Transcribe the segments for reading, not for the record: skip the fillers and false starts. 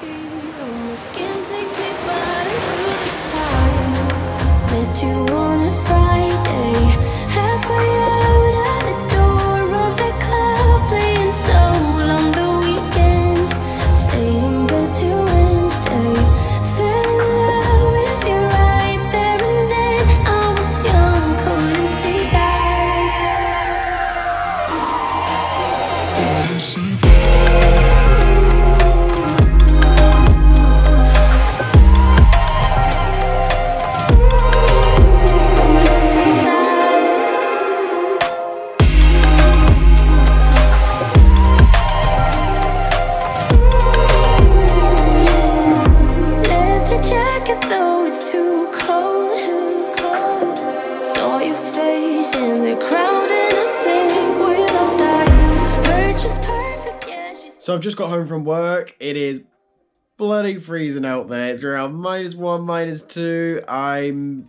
feet on my skin takes me back to the time met you on a Friday, halfway out at the door of the club, playing soul on the weekends, stayed in bed till Wednesday, fell in love with you right there and then. I was young, couldn't see that. So I've just got home from work. It is bloody freezing out there. It's around -1, -2. I'm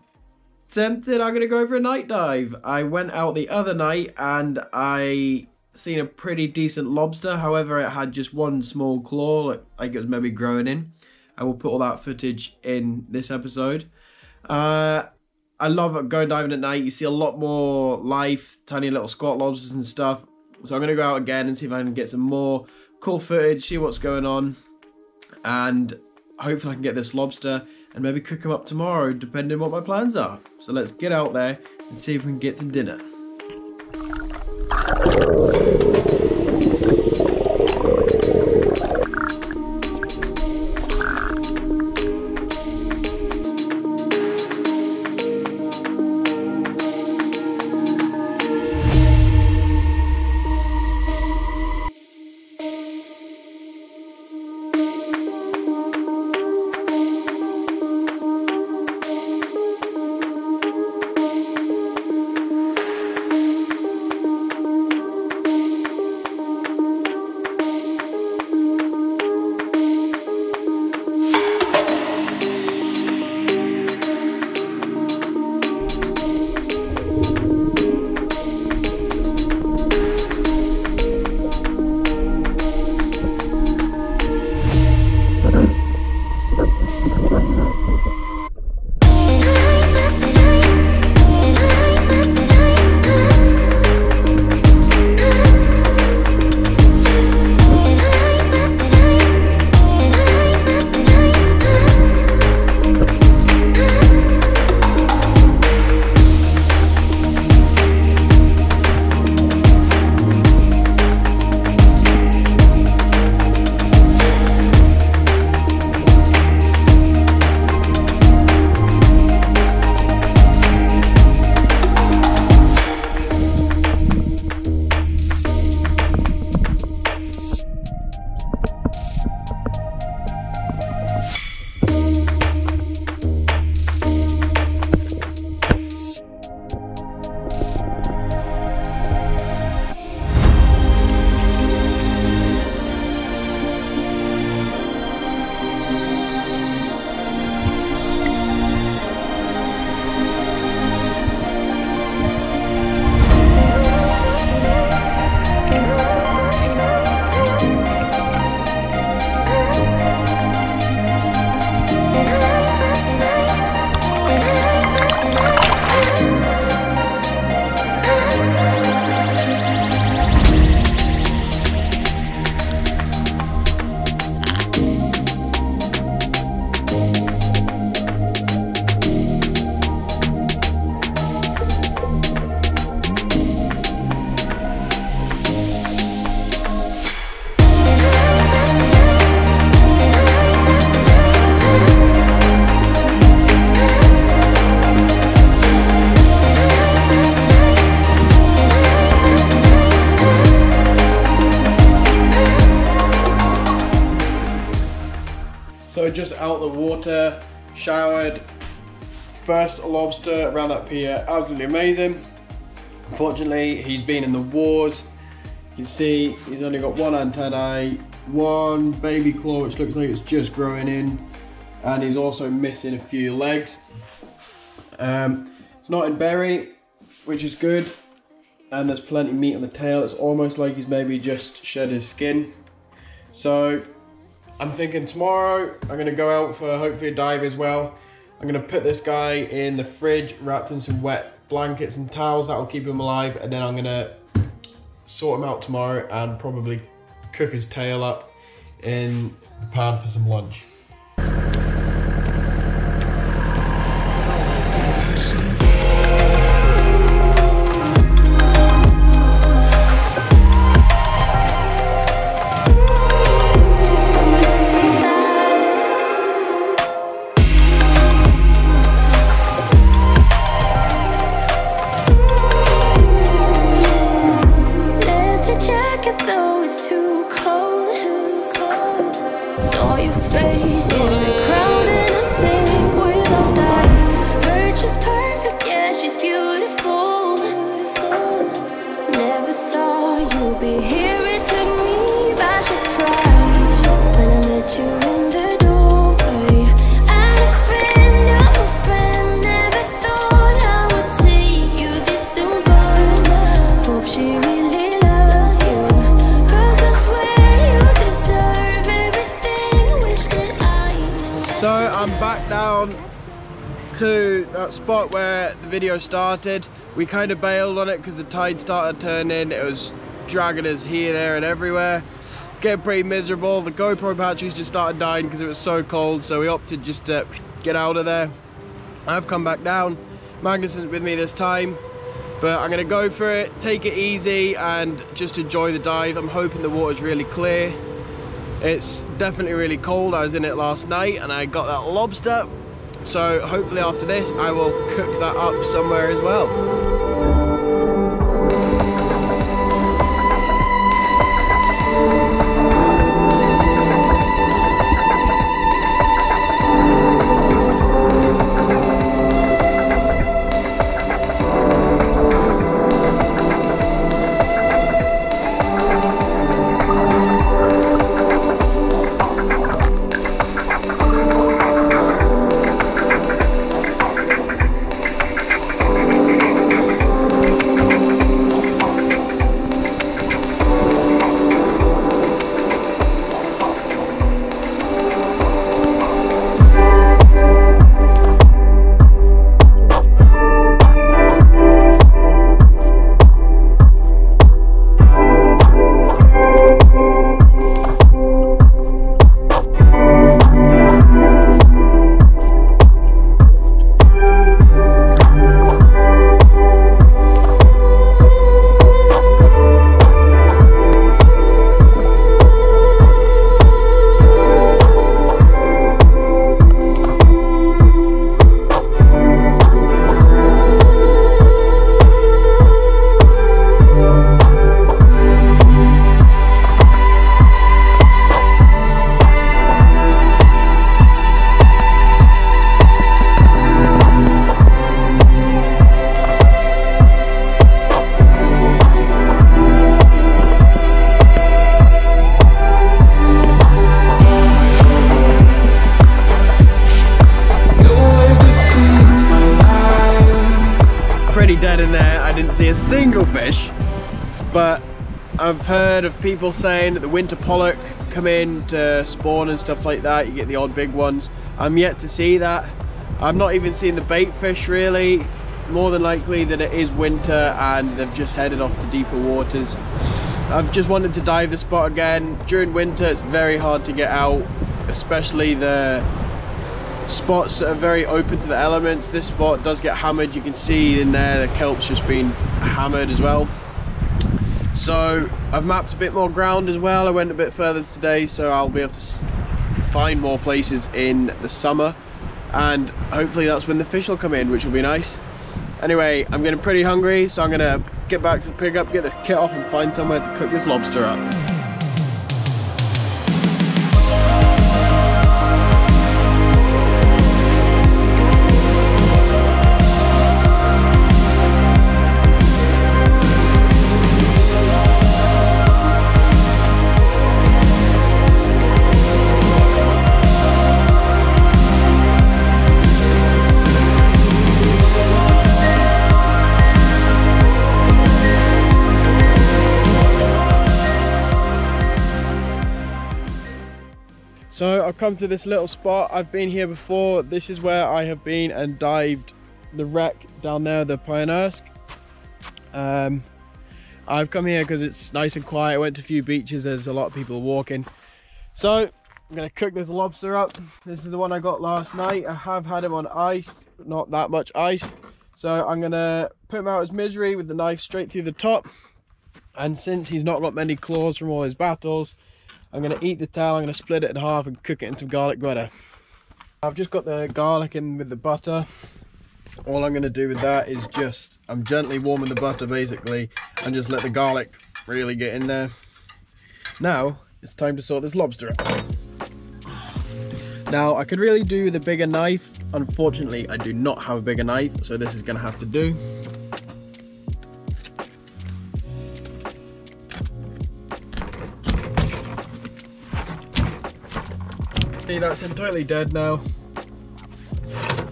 tempted. I'm gonna go for a night dive. I went out the other night and I seen a pretty decent lobster. However, it had just one small claw, like it was maybe growing in. I will put all that footage in this episode. I love going diving at night. You see a lot more life, tiny little squat lobsters and stuff. So I'm gonna go out again and see if I can get some more cool footage, see what's going on, and hopefully I can get this lobster and maybe cook him up tomorrow, depending on what my plans are. So let's get out there and see if we can get some dinner. So just out the water, showered, first lobster around that pier, absolutely amazing. Unfortunately, he's been in the wars. You can see he's only got one antennae, one baby claw which looks like it's just growing in, and he's also missing a few legs. It's not in berry, which is good, and there's plenty of meat on the tail. It's almost like he's maybe just shed his skin. So I'm thinking tomorrow I'm gonna go out for hopefully a dive as well. I'm gonna put this guy in the fridge, wrapped in some wet blankets and towels, that'll keep him alive, and then I'm gonna sort him out tomorrow and probably cook his tail up in the pan for some lunch. So I'm back down to that spot where the video started. We kind of bailed on it because the tide started turning. It was dragging us here, there and everywhere. Getting pretty miserable. The GoPro batteries just started dying because it was so cold, so we opted just to get out of there. I've come back down. Magnus isn't with me this time, but I'm gonna go for it, take it easy and just enjoy the dive. I'm hoping the water's really clear. It's definitely really cold. I was in it last night and I got that lobster. So hopefully after this, I will cook that up somewhere as well. Dead in there. I didn't see a single fish, but I've heard of people saying that the winter pollock come in to spawn and stuff like that. You get the odd big ones. I'm yet to see that. I'm not even seeing the bait fish really. More than likely that it is winter and they've just headed off to deeper waters. I've just wanted to dive the spot again. During winter it's very hard to get out, especially the spots that are very open to the elements. This spot does get hammered. You can see in there the kelp's just been hammered as well. So I've mapped a bit more ground as well. I went a bit further today, so I'll be able to find more places in the summer, and hopefully that's when the fish will come in, which will be nice. Anyway, I'm getting pretty hungry, so I'm gonna get back to the pickup, get the kit off and find somewhere to cook this lobster up. So I've come to this little spot. I've been here before. This is where I have been and dived the wreck down there, the Pioneersk. I've come here because it's nice and quiet. I went to a few beaches, there's a lot of people walking. So I'm gonna cook this lobster up. This is the one I got last night. I have had him on ice, not that much ice. So I'm gonna put him out his misery with the knife straight through the top. And since he's not got many claws from all his battles, I'm gonna eat the tail, I'm gonna split it in half and cook it in some garlic butter. I've just got the garlic in with the butter. All I'm gonna do with that is I'm gently warming the butter basically, and just let the garlic really get in there. Now, it's time to sort this lobster out. Now, I could really do with a bigger knife. Unfortunately, I do not have a bigger knife, so this is gonna have to do. See, that's entirely dead now.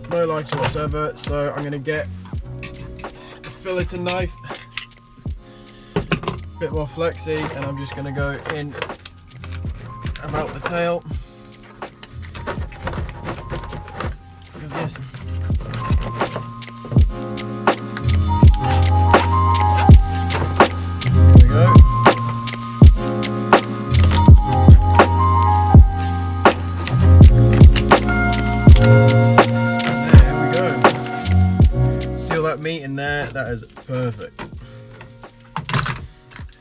No lice whatsoever, so I'm gonna get a filleting knife, a bit more flexy, and I'm just gonna go in about the tail. Because this. There we go. Meat in there, that is perfect.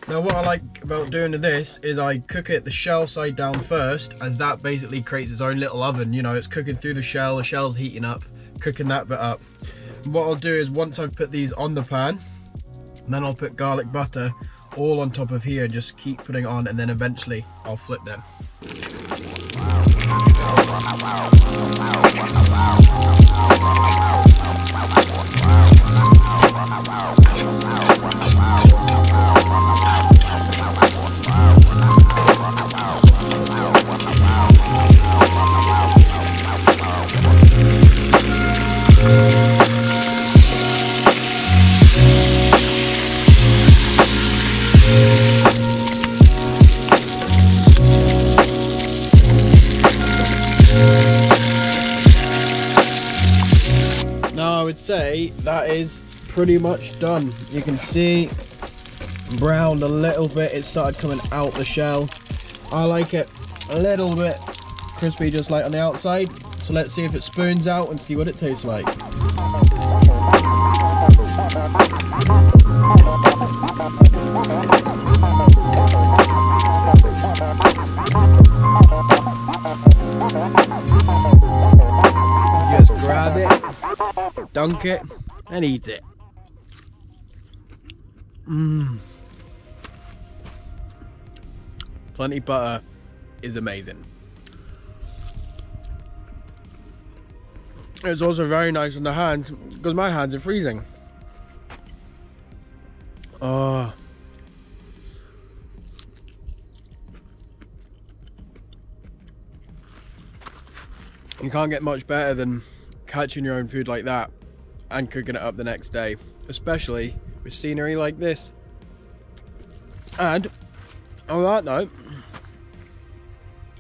Now what I like about doing this is I cook it the shell side down first, as that basically creates its own little oven. You know, it's cooking through the shell's heating up, cooking that bit up. And what I'll do is once I've put these on the pan, then I'll put garlic butter all on top of here and just keep putting it on, and then eventually I'll flip them. Now I would say that is pretty much done. You can see browned a little bit, it started coming out the shell. I like it a little bit crispy just like on the outside, so let's see if it spoons out and see what it tastes like. Just grab it, dunk it, and eat it. Plenty butter is amazing. It's also very nice on the hands because my hands are freezing. Oh. You can't get much better than catching your own food like that and cooking it up the next day, especially with scenery like this. And on that note,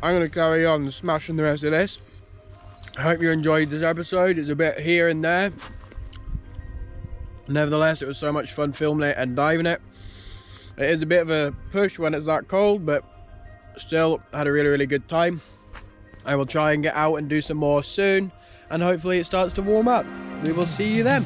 I'm going to carry on smashing the rest of this. I hope you enjoyed this episode. It's a bit here and there. Nevertheless, it was so much fun filming it and diving it. It is a bit of a push when it's that cold, but still had a really good time. I will try and get out and do some more soon, and hopefully it starts to warm up. We will see you then.